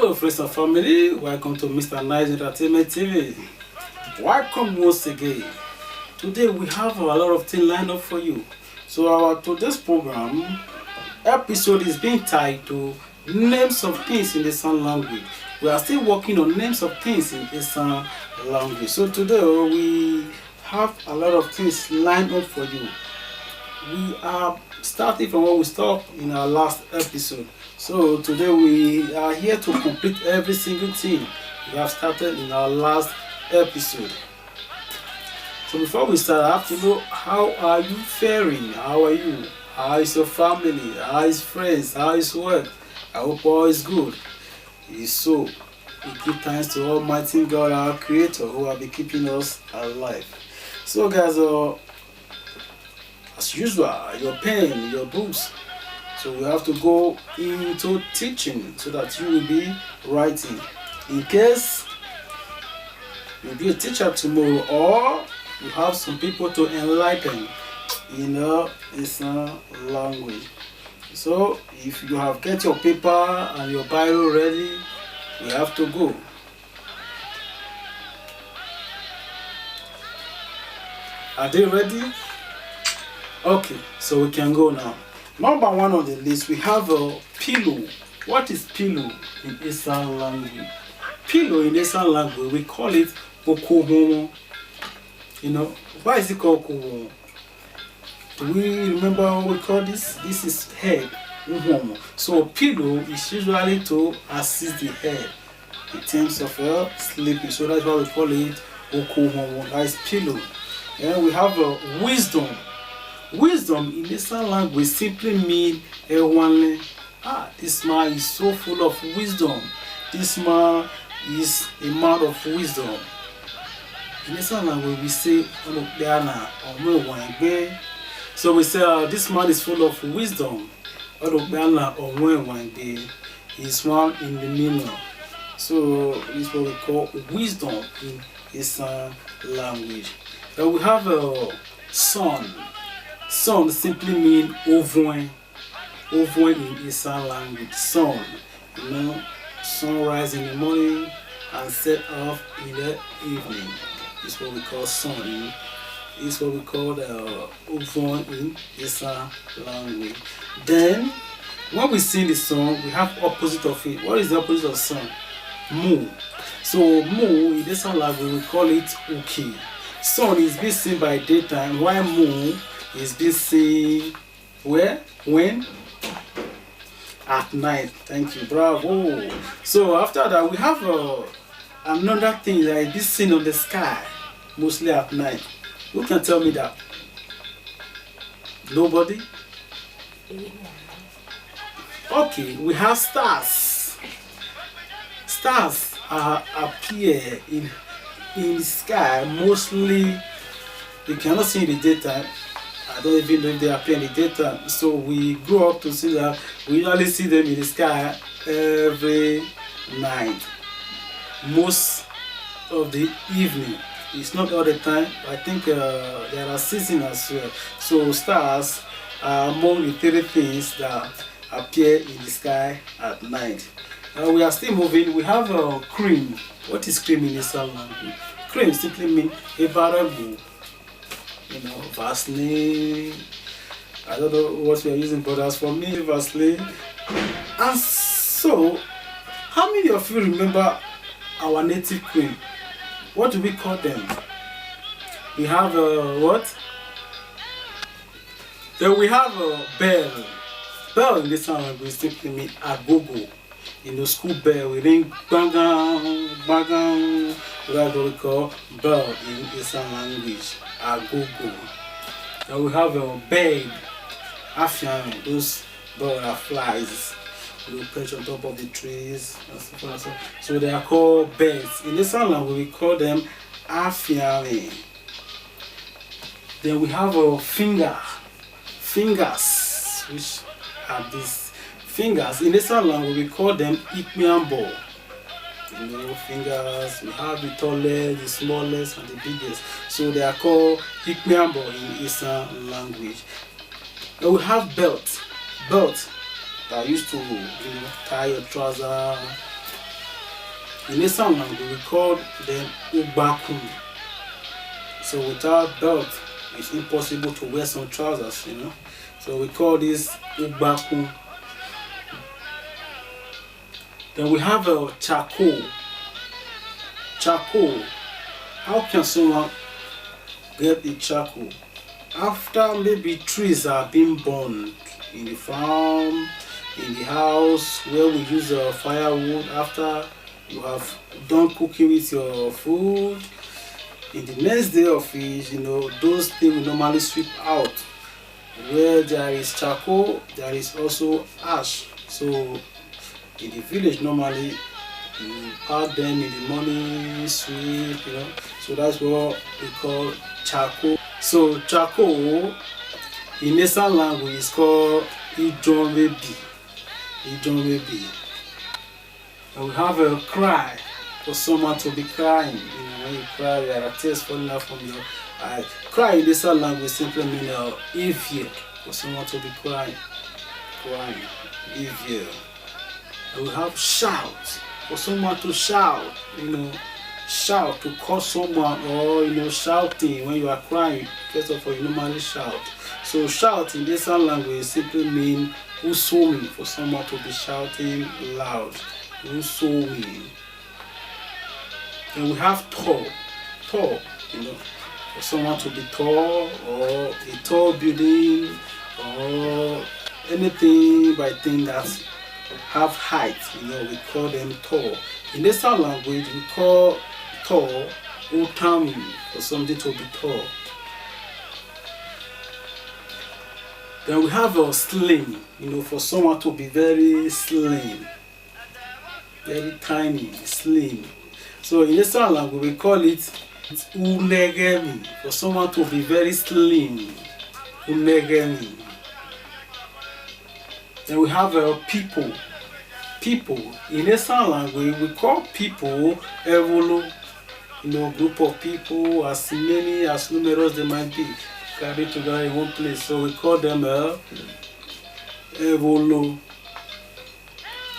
Hello friends and family, welcome to Mr. Nice Entertainment TV. Welcome once again. Today we have a lot of things lined up for you. So our today's program episode is being titled Names of Things in the San language. We are still working on names of things in the San language. So today we have a lot of things lined up for you. We are starting from where we stopped in our last episode. So today we are here to complete every single thing we have started in our last episode. So before we start, I have to know, how are you faring? How are you? How is your family? How is friends? How is work? I hope all is good. It is so. We give thanks to Almighty God, our Creator, who will be keeping us alive. So guys, as usual, your pen, your books. So we have to go into teaching so that you will be writing. In case you'll be a teacher tomorrow, or you have some people to enlighten in this language. So if you have get your paper and your Bible ready, we have to go. Are they ready? Okay, so we can go now. Number one on the list, we have a pillow. What is pillow in Esan language? Pillow in Esan language, we call it okohomo. You know, why is it called okohomo? Do we remember what we call this? This is head. So pillow is usually to assist the head in terms of sleeping. So that's why we call it okohomo. That is pillow. And we have wisdom. Wisdom in Eastern language simply means this man is so full of wisdom. This man is a man of wisdom. In Eastern language we say, so we say this man is full of wisdom. He's one in the middle. So this is what we call wisdom in Eastern language. Then we have sun. Sun simply means ovoin. Ovoin in Eastern language. Sun. You know, sunrise in the morning and set off in the evening. This is what we call sun. This is what we call ovoin in Eastern language. Then, when we sing the song, we have opposite of it. What is the opposite of sun? Mu. So mu in Eastern language we call it uki. Sun is being seen by daytime, while mu is being seen where? When? At night. Thank you. Bravo. So after that we have another thing that is being seen on the sky, mostly at night. Who can tell me that? Nobody? Okay, we have stars. Stars appear in the sky mostly. You cannot see in the daytime. I don't even know if they appear in the daytime. So we grow up to see that we usually see them in the sky every night. Most of the evening. It's not all the time. I think there are seasons as well. So stars are among the 30 things that appear in the sky at night. We are still moving. We have cream. What is cream in this language? Cream simply means a barabu. You know, Vaseline. I don't know what we are using, but as for me, Vaseline. And so, how many of you remember our native cream? What do we call them? We have what? Then we have a bell. Bell in this language simply means agogo. In the school bell, we ring bang bang. That's what we call bell in Eastern language. Agogo. Then we have a bird. Afian, those butterflies. We perch on top of the trees and stuff like that. So they are called birds. In Eastern language, we call them afian. Then we have a finger. Fingers, which are these fingers. In Eastern language, we call them ikmiambo. You know, fingers. We have the tallest, the smallest, and the biggest. So they are called ikmiambo in Eastern language. Then we have belt. Belt that used to, you know, tie your trouser In Esan language, we call them Ugbakun. So without belt, it's impossible to wear some trousers, you know. So we call this Ugbakun. Then we have a charcoal. Charcoal. How can someone get a charcoal? After maybe trees are being burned in the farm, in the house where we use firewood, after you have done cooking with your food, in the next day of it, you know, those things will normally sweep out. Where there is charcoal, there is also ash. So in the village normally you pack them in the morning, sweep, you know. So that's what we call charcoal. So charcoal in Esan language is called Ijonwebi. Ijonwebi. And we have a cry for someone to be crying. You know, when you cry, there are tears falling out from your eyes. Cry in Esan language simply means evil, for someone to be crying. Crying, evil. And we have shout, for someone to shout, you know, shout to call someone, or you know, shouting when you are crying. First of all, you normally shout. So shout in this language simply means usomi, for someone to be shouting loud. Usomi. Then we have tall, you know, for someone to be tall, or a tall building, or anything by thing that have height, you know, we call them tall. In this language, we call tall utami, for something to be tall. Then we have a slim, you know, for someone to be very slim, very tiny, slim. So in this language, we call it unegemi, for someone to be very slim, unegemi. Then we have people. People in Esan language, we call people evolo. You know, group of people, as many as numerous they might be, gathered together in one place. So we call them evolo.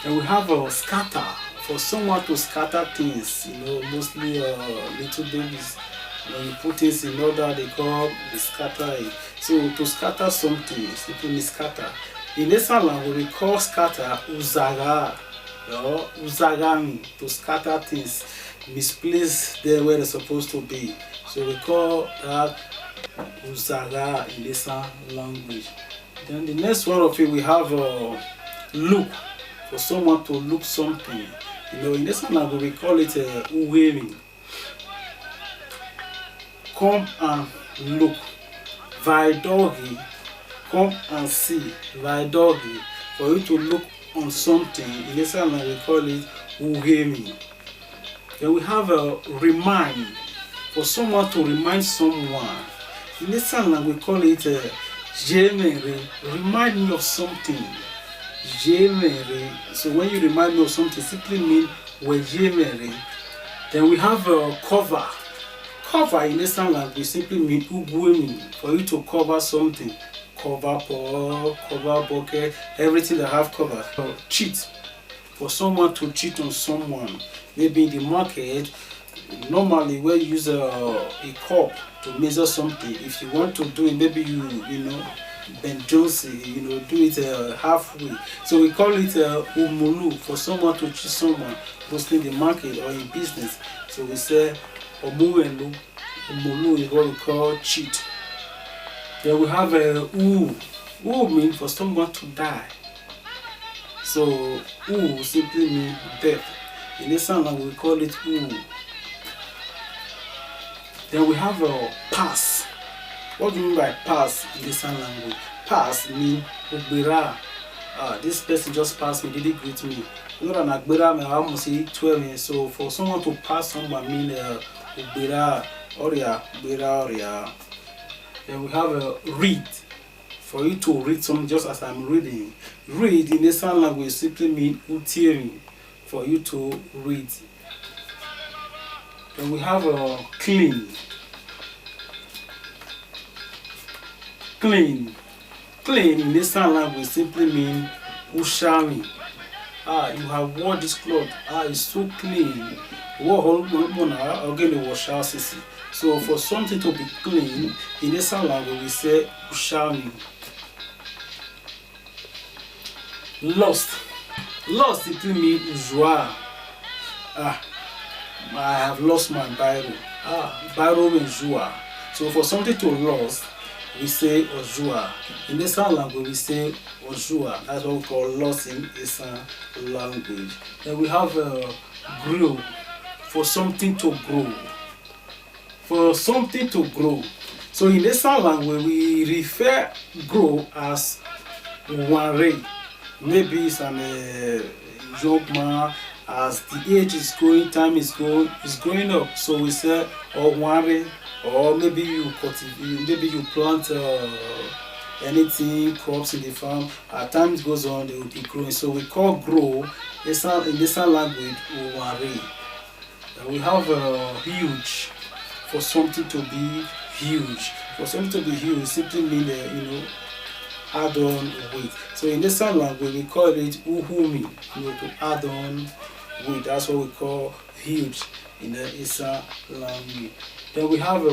And we have a scatter, for someone to scatter things. You know, mostly little babies. When you put things in order, they call the scattering. So to scatter something, simply means scatter. In Esan language, we call scatter uzaga, or uzagami, to scatter things, misplace them where they're supposed to be. So we call that uzaga in Esan language. Then the next one of it, we have look, for someone to look something. You know, in Esan language, we call it uwemi. Come and look. Vaidogi. Come and see, Vaidogi, for you to look on something. In this language, we call it Ugemi. Then we have a remind, for someone to remind someone. In this language, we call it Jemere, remind me of something. Jemere. So when you remind me of something, simply means Wejemere. Then we have a cover. Cover in this language simply means Ugwemi, for you to cover something. Cover pot, cover bucket, everything that have cover. Cheat, for someone to cheat on someone. Maybe in the market, normally we use a cup to measure something. If you want to do it, maybe you know, Ben Johnson, you know, do it halfway. So we call it umulu, for someone to cheat someone, mostly in the market or in business. So we say omuelu, umulu is what we call cheat. Then we have a u. U means for someone to die. So u simply means death. In this language, we call it u. Then we have a pass. What do you mean by pass in this language? Pass means ugbera. This person just passed me, didn't greet me. Not an agbera, I almost say 12. So for someone to pass someone mean ugbera, oria, ugbera, oria. Then we have a read, for you to read something just as I'm reading. Read in this language simply means utiemi, for you to read. Then we have a clean. Clean. Clean in this language simply means ushami. You have worn this cloth. It's so clean. Again, wash out. So for something to be clean, in this language we say ushami. Lost. Lost simply means joie. I have lost my Bible. Bible means joie. So for something to lost, we say ojua. In the Esan language, we say ojua. That's what we call lost in Esan language. Then we have grow. For something to grow. For something to grow. So in the Esan language, we refer grow as wanre. Maybe it's an young man. As the age is going, time is growing up. So we say wanre. Or maybe you cultivate, maybe you plant anything, crops in the farm. As time goes on, they will be growing. So we call grow in this language uwari. We have huge. For something to be huge. For something to be huge simply means add on weight. So in this language we call it uhumi. To add on weight. That's what we call huge in the Esan language. Then we have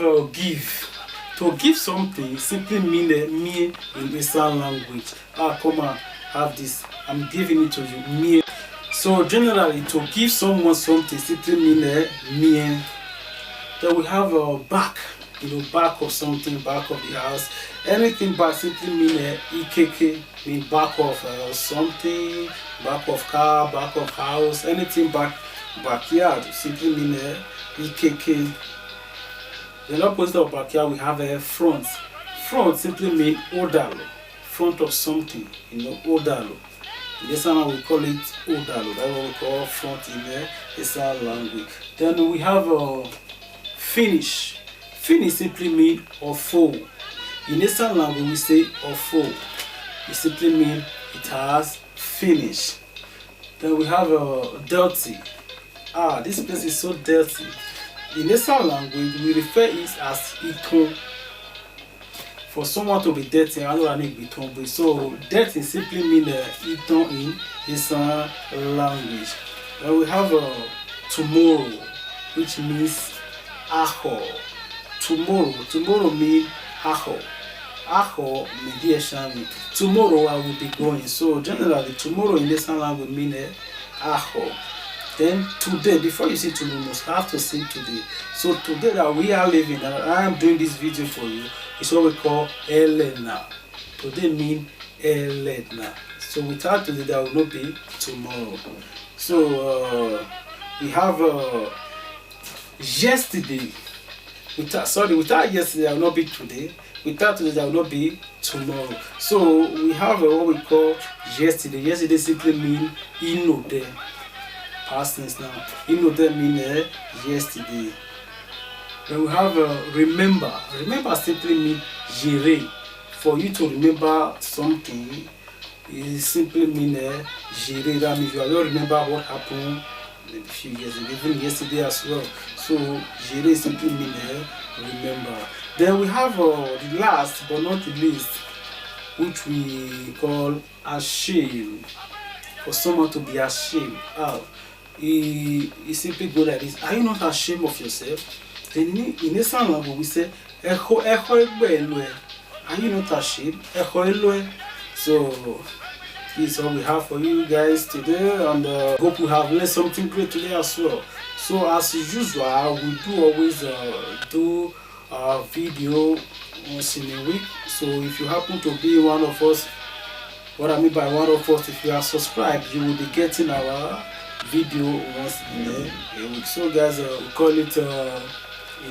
a give. To give something simply mean in Esan language. Come on, have this. I'm giving it to you. Me. So generally, to give someone something simply mean me. Then we have a back. Back of something, back of the house. Anything back simply mean ikeke. Mean back of something, back of car, back of house. Anything backyard simply mean ikeke. The opposite of backyard we have a front. Front simply means odalo. Front of something, odalo. In this one we call it odalo. That's what we call front in the Esan language. Then we have finish. Finish simply means ofo. In Esan language we say ofo. It simply means it has finished. Then we have dirty. This place is so dirty. In Esan language, we refer it as iton. For someone to be dirty, I don't need iton. So dirty simply means iton in Esan language. Then we have tomorrow, which means aho. Tomorrow means aho. Aho means tomorrow I will be going. So generally, tomorrow in Esan language means aho. Then today, before you say tomorrow, you must have to say today. So today that we are living, and I am doing this video for you, is what we call Elena. Today means Elena. So without today, there will not be tomorrow. So we have yesterday. Without yesterday, there will not be today. Without today, there will not be tomorrow. So we have what we call yesterday. Yesterday simply means inode. Past tense now. Inode means yesterday. Then we have remember. Remember simply means gérer. For you to remember something, it simply means gérer. That means you don't remember what happened a few years ago, even yesterday as well. So gérer simply means remember. Then we have the last but not the least, which we call ashamed. For someone to be ashamed. He simply go like this. Are you not ashamed of yourself? Then in Esan language we say echo elwe. Are you not ashamed? Echo elwe. So this is all we have for you guys today, and hope you have learned something great today as well. So as usual, we do always do a video once in a week. So if you happen to be one of us, what I mean by one of us, if you are subscribed, you will be getting our video once in a week. So guys, we call it a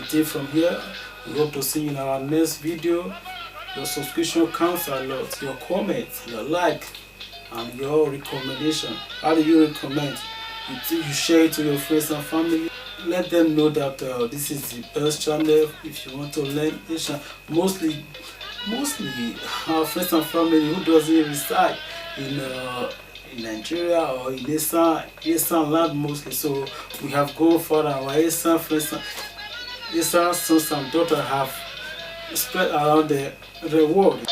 day from here. We hope to see you in our next video. Your subscription counts a lot. Your comment, your like, and your recommendation. How do you recommend? You share it to your friends and family. Let them know that this is the best channel if you want to learn Asian. Mostly our friends and family who doesn't reside in Nigeria or in Esan land mostly. So we have gone for our Esan friends, Esan sons and daughters have spread around the world.